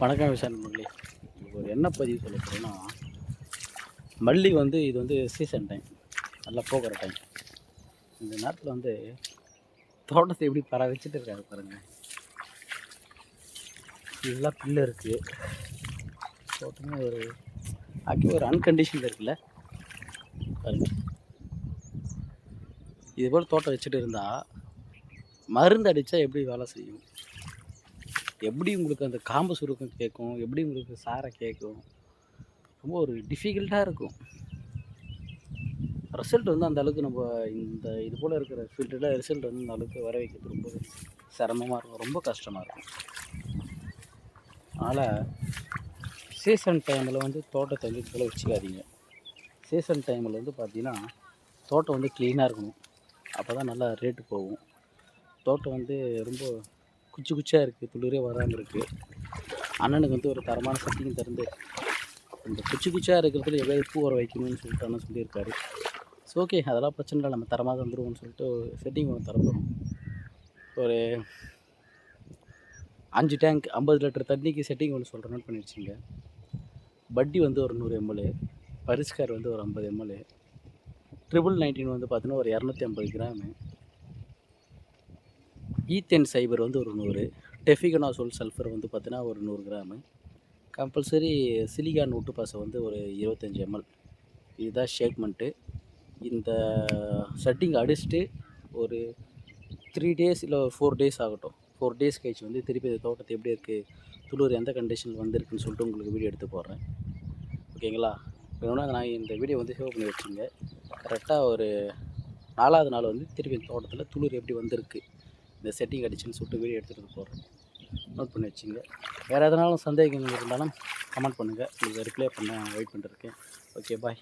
வணக்கம் விஷால் நண்பர்களே. ஒரு என்ன பதிவு சொல்ல போகிறேன்னா, மல்லி இது வந்து சீசன் டைம், நல்லா போகிற டைம். இந்த நேரத்தில் தோட்டத்தை எப்படி பராமரிச்சுட்டு இருக்காரு பாருங்கள். நல்லா புல்லு இருக்குது, தோட்டமே ஒரு அன்கண்டிஷனில் இருக்குல்ல பாருங்கள். இதுபோல் தோட்டம் வச்சுட்டு இருந்தால் மருந்து அடித்தா எப்படி வேலை செய்யும், எப்படி உங்களுக்கு அந்த காம்பு சுருக்கம் கேட்கும், எப்படி உங்களுக்கு சாரை கேட்கும், ரொம்ப ஒரு டிஃபிகல்ட்டாக இருக்கும். ரிசல்ட் அந்த அளவுக்கு நம்ம இது போல் இருக்கிற ஃபீல்டில் ரிசல்ட் இந்த அளவுக்கு வர வைக்கிறது ரொம்ப சிரமமாக இருக்கும், ரொம்ப கஷ்டமாக இருக்கும். அதனால் சீசன் டைமில் தோட்டத்தை போல் வச்சுக்காதீங்க. சீசன் டைமில் பார்த்தீங்கன்னா தோட்டம் க்ளீனாக இருக்கணும். அப்போ தான் நல்லா ரேட்டு போகும். தோட்டம் ரொம்ப குச்சி குச்சியாக இருக்குது, துளிரே வராமல் இருக்குது. அண்ணனுக்கு ஒரு தரமான செட்டிங் தந்து இந்த குச்சி குச்சியாக இருக்கிறதுல எவ்வளோ பூ வர வைக்கணும்னு சொல்லிட்டு அண்ணன் சொல்லியிருக்காரு. ஸோ ஓகே, அதெல்லாம் பிரச்சனை இல்லை, நம்ம தரமாக தந்துடுவோம்னு சொல்லிட்டு செட்டிங் ஒன்று தரப்போகிறோம். ஒரு 5 டேங்க் 50 லிட்டர் தண்ணிக்கு செட்டிங் ஒன்று சொல்கிற நோட் பண்ணி வச்சுங்க. பட்டி ஒரு 100 ml, பரிஸ்கார் ஒரு 50 ml, 19 பார்த்தீங்கன்னா ஒரு 250 கிராமு, ஈத்தேன் சைபர் ஒரு 100, டெஃபிகனாசோல் சல்ஃபர் பார்த்தீங்கன்னா ஒரு 100 கிராமு, கம்பல்சரி சிலிகான் ஒட்டு பாசை ஒரு 25 ml. இதுதான் ஷேக்மெண்ட்டு. இந்த செட்டிங் அடிச்சுட்டு ஒரு 3 days இல்லை ஒரு 4 days ஆகட்டும். 4 days கழிச்சு திருப்பி தோட்டத்தை எப்படி இருக்குது, துளிர் எந்த கண்டிஷனில் வந்திருக்குன்னு சொல்லிட்டு உங்களுக்கு வீடியோ எடுத்து போடுறேன். ஓகேங்களா? வேணும்னா நான் இந்த வீடியோ சேவ் பண்ணி வச்சுங்க. கரெக்டாக ஒரு 4வது நாள் திருப்பி தோட்டத்தில் துளிர் எப்படி வந்திருக்கு, இந்த செட்டிங் அடிச்சுன்னு சொல்லிட்டு வீடியோ எடுத்துகிட்டு போடுறேன். நோட் பண்ணி வச்சுங்க. வேறு எதனாலும் சந்தேகங்கள் இருந்தாலும் கமெண்ட் பண்ணுங்கள், உங்களுக்கு ரிப்ளை பண்ண வெயிட் பண்ணிட்டுருக்கேன். ஓகே, பாய்.